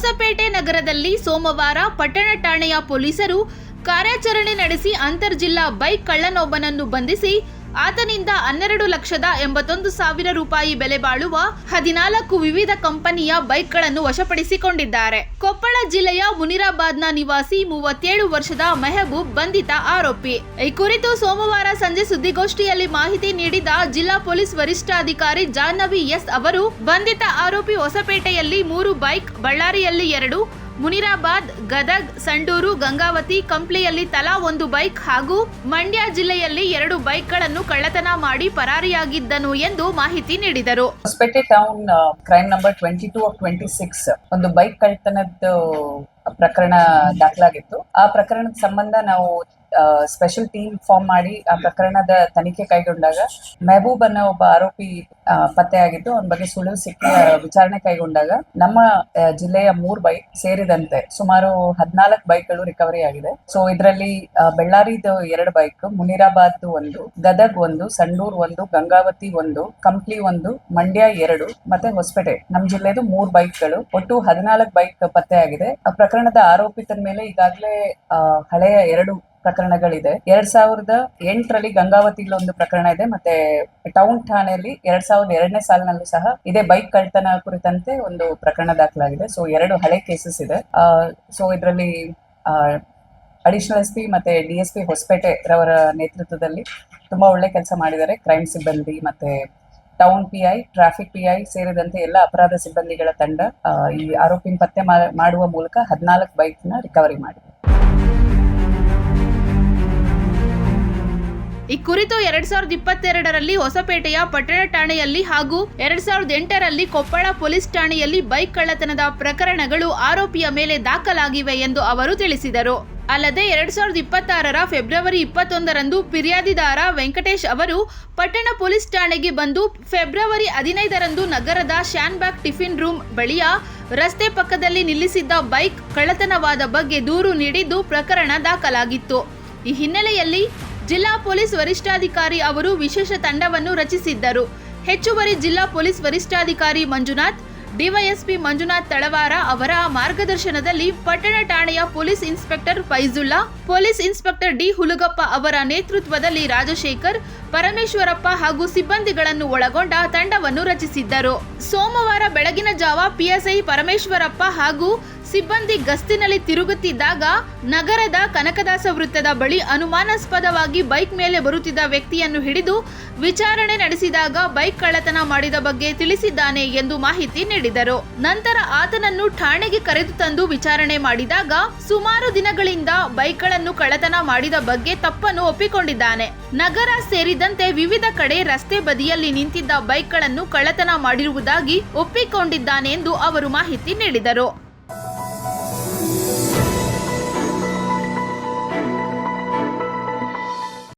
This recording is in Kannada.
ಹೊಸಪೇಟೆ ನಗರದಲ್ಲಿ ಸೋಮವಾರ ಪಟ್ಟಣ ಠಾಣೆಯ ಪೊಲೀಸರು ಕಾರ್ಯಾಚರಣೆ ನಡೆಸಿ ಅಂತರ್ಜಿಲ್ಲಾ ಬೈಕ್ ಕಳ್ಳನೊಬ್ಬನನ್ನು ಬಂಧಿಸಿ ಆತನಿಂದ 12,81,000 ರೂಪಾಯಿ ಬೆಲೆ ಬಾಳುವ 14 ವಿವಿಧ ಕಂಪನಿಯ ಬೈಕ್ಗಳನ್ನು ವಶಪಡಿಸಿಕೊಂಡಿದ್ದಾರೆ. ಕೊಪ್ಪಳ ಜಿಲ್ಲೆಯ ಮುನಿರಾಬಾದ್ನ ನಿವಾಸಿ 37 ವರ್ಷದ ಮೆಹಬೂಬ್ ಬಂಧಿತ ಆರೋಪಿ. ಈ ಕುರಿತು ಸೋಮವಾರ ಸಂಜೆ ಸುದ್ದಿಗೋಷ್ಠಿಯಲ್ಲಿ ಮಾಹಿತಿ ನೀಡಿದ ಜಿಲ್ಲಾ ಪೊಲೀಸ್ ವರಿಷ್ಠಾಧಿಕಾರಿ ಜಾಹ್ನವಿ ಎಸ್ ಅವರು, ಬಂಧಿತ ಆರೋಪಿ ಹೊಸಪೇಟೆಯಲ್ಲಿ 3 ಬೈಕ್, ಬಳ್ಳಾರಿಯಲ್ಲಿ 2, ಮುನಿರಾಬಾದ್, ಗದಗ್, ಸಂಡೂರು, ಗಂಗಾವತಿ, ಕಂಪ್ಲಿಯಲ್ಲಿ ತಲಾ 1 ಬೈಕ್ ಹಾಗೂ ಮಂಡ್ಯ ಜಿಲ್ಲೆಯಲ್ಲಿ 2 ಬೈಕ್ಗಳನ್ನು ಕಳ್ಳತನ ಮಾಡಿ ಪರಾರಿಯಾಗಿದ್ದನು ಎಂದು ಮಾಹಿತಿ ನೀಡಿದರು. Hosapete town crime number 22 of 26 ಒಂದು ಬೈಕ್ ಕಳ್ಳತನದ ಪ್ರಕರಣ ದಾಖಲಾಗಿತ್ತು. ಆ ಪ್ರಕರಣದ ಸಂಬಂಧ ನಾವು ಸ್ಪೆಷಲ್ ಟೀಮ್ ಫಾರ್ಮ್ ಮಾಡಿ ಆ ಪ್ರಕರಣದ ತನಿಖೆ ಕೈಗೊಂಡಾಗ ಮೆಹಬೂಬ್ ಅನ್ನೋ ಒಬ್ಬ ಆರೋಪಿ ಪತ್ತೆಯಾಗಿದ್ದು, ಅವನ ಬಗ್ಗೆ ಸುಳಿವು ಸಿಕ್ಕಿ ವಿಚಾರಣೆ ಕೈಗೊಂಡಾಗ ನಮ್ಮ ಜಿಲ್ಲೆಯ 3 ಬೈಕ್ ಸೇರಿದಂತೆ ಸುಮಾರು 14 ಬೈಕ್ಗಳು ರಿಕವರಿ ಆಗಿದೆ. ಸೊ ಇದರಲ್ಲಿ ಬೆಳ್ಳಾರಿದು 2 ಬೈಕ್, ಮುನಿರಾಬಾದ್ 1, ಗದಗ್ 1, ಸಂಡೂರ್ 1, ಗಂಗಾವತಿ 1, ಕಂಪ್ಲಿ 1, ಮಂಡ್ಯ 2 ಮತ್ತೆ ಹೊಸಪೇಟೆ ನಮ್ಮ ಜಿಲ್ಲೆದು 3 ಬೈಕ್ಗಳು, ಒಟ್ಟು 14 ಬೈಕ್ ಪತ್ತೆಯಾಗಿದೆ. ಆ ಪ್ರಕರಣದ ಆರೋಪಿತನ ಮೇಲೆ ಈಗಾಗಲೇ ಹಳೆಯ 2 ಪ್ರಕರಣಗಳಿದೆ. 2008ರಲ್ಲಿ ಗಂಗಾವತಿಲಿ ಒಂದು ಪ್ರಕರಣ ಇದೆ, ಮತ್ತೆ ಟೌನ್ ಠಾಣೆಯಲ್ಲಿ 2002ನೇ ಸಾಲಿನಲ್ಲೂ ಸಹ ಇದೇ ಬೈಕ್ ಕಳ್ಳತನ ಕುರಿತಂತೆ ಒಂದು ಪ್ರಕರಣ ದಾಖಲಾಗಿದೆ. ಸೊ 2 ಹಳೆ ಕೇಸಸ್ ಇದೆ. ಸೊ ಇದರಲ್ಲಿ ಅಡಿಷನಲ್ SP ಮತ್ತೆ DSP ಹೊಸಪೇಟೆ ರವರ ನೇತೃತ್ವದಲ್ಲಿ ತುಂಬಾ ಒಳ್ಳೆ ಕೆಲಸ ಮಾಡಿದ್ದಾರೆ. ಕ್ರೈಮ್ ಸಿಬ್ಬಂದಿ ಮತ್ತೆ ಟೌನ್ PI, ಟ್ರಾಫಿಕ್ PI ಸೇರಿದಂತೆ ಎಲ್ಲ ಅಪರಾಧ ಸಿಬ್ಬಂದಿಗಳ ತಂಡ ಈ ಆರೋಪಿನ ಪತ್ತೆ ಮಾಡುವ ಮೂಲಕ 14 ಬೈಕ್ ನ ರಿಕವರಿ ಮಾಡಿದೆ. ಈ ಕುರಿತು 2022ರಲ್ಲಿ ಹೊಸಪೇಟೆಯ ಪಟ್ಟಣ ಠಾಣೆಯಲ್ಲಿ ಹಾಗೂ 2008ರಲ್ಲಿ ಕೊಪ್ಪಳ ಪೊಲೀಸ್ ಠಾಣೆಯಲ್ಲಿ ಬೈಕ್ ಕಳ್ಳತನದ ಪ್ರಕರಣಗಳು ಆರೋಪಿಯ ಮೇಲೆ ದಾಖಲಾಗಿವೆ ಎಂದು ಅವರು ತಿಳಿಸಿದರು. ಅಲ್ಲದೆ 2026ರ ಫೆಬ್ರವರಿ 21ರಂದು ಫಿರ್ಯಾದಿದಾರ ವೆಂಕಟೇಶ್ ಅವರು ಪಟ್ಟಣ ಪೊಲೀಸ್ ಠಾಣೆಗೆ ಬಂದು ಫೆಬ್ರವರಿ 15ರಂದು ನಗರದ ಶಾನ್ಬಾಗ್ ಟಿಫಿನ್ ರೂಮ್ ಬಳಿಯ ರಸ್ತೆ ಪಕ್ಕದಲ್ಲಿ ನಿಲ್ಲಿಸಿದ್ದ ಬೈಕ್ ಕಳ್ಳತನವಾದ ಬಗ್ಗೆ ದೂರು ನೀಡಿದ್ದು ಪ್ರಕರಣ ದಾಖಲಾಗಿತ್ತು. ಈ ಹಿನ್ನೆಲೆಯಲ್ಲಿ ಜಿಲ್ಲಾ ಪೊಲೀಸ್ ವರಿಷ್ಠಾಧಿಕಾರಿ ಅವರು ವಿಶೇಷ ತಂಡವನ್ನು ರಚಿಸಿದ್ದರು. ಹೆಚ್ಚುವರಿ ಜಿಲ್ಲಾ ಪೊಲೀಸ್ ವರಿಷ್ಠಾಧಿಕಾರಿ ಮಂಜುನಾಥ್, DYSP ಮಂಜುನಾಥ್ ತಳವಾರ ಅವರ ಮಾರ್ಗದರ್ಶನದಲ್ಲಿ ಪಟ್ಟಣ ಠಾಣೆಯ police inspector Faizulla, police inspector D Hulagappa ಅವರ ನೇತೃತ್ವದಲ್ಲಿ ರಾಜಶೇಖರ್, ಪರಮೇಶ್ವರಪ್ಪ ಹಾಗೂ ಸಿಬ್ಬಂದಿಗಳನ್ನು ಒಳಗೊಂಡ ತಂಡವನ್ನು ರಚಿಸಿದ್ದರು. ಸೋಮವಾರ ಬೆಳಗಿನ ಜಾವ PSI ಪರಮೇಶ್ವರಪ್ಪ ಹಾಗೂ ಸಿಬ್ಬಂದಿ ಗಸ್ತಿನಲ್ಲಿ ತಿರುಗುತ್ತಿದ್ದಾಗ ನಗರದ ಕನಕದಾಸ ವೃತ್ತದ ಬಳಿ ಅನುಮಾನಾಸ್ಪದವಾಗಿ ಬೈಕ್ ಮೇಲೆ ಬರುತ್ತಿದ್ದ ವ್ಯಕ್ತಿಯನ್ನು ಹಿಡಿದು ವಿಚಾರಣೆ ನಡೆಸಿದಾಗ ಬೈಕ್ ಕಳ್ಳತನ ಮಾಡಿದ ಬಗ್ಗೆ ತಿಳಿಸಿದ್ದಾನೆ ಎಂದು ಮಾಹಿತಿ ನೀಡಿದರು. ನಂತರ ಆತನನ್ನು ಠಾಣೆಗೆ ಕರೆದು ತಂದು ವಿಚಾರಣೆ ಮಾಡಿದಾಗ ಸುಮಾರು ದಿನಗಳಿಂದ ಬೈಕ್ಗಳನ್ನು ಕಳ್ಳತನ ಮಾಡಿದ ಬಗ್ಗೆ ತಪ್ಪನ್ನು ಒಪ್ಪಿಕೊಂಡಿದ್ದಾನೆ. ನಗರ ಸೇರಿದಂತೆ ವಿವಿಧ ಕಡೆ ರಸ್ತೆ ಬದಿಯಲ್ಲಿ ನಿಂತಿದ್ದ ಬೈಕ್ಗಳನ್ನು ಕಳ್ಳತನ ಮಾಡಿರುವುದಾಗಿ ಒಪ್ಪಿಕೊಂಡಿದ್ದಾನೆ ಎಂದು ಅವರು ಮಾಹಿತಿ ನೀಡಿದರು.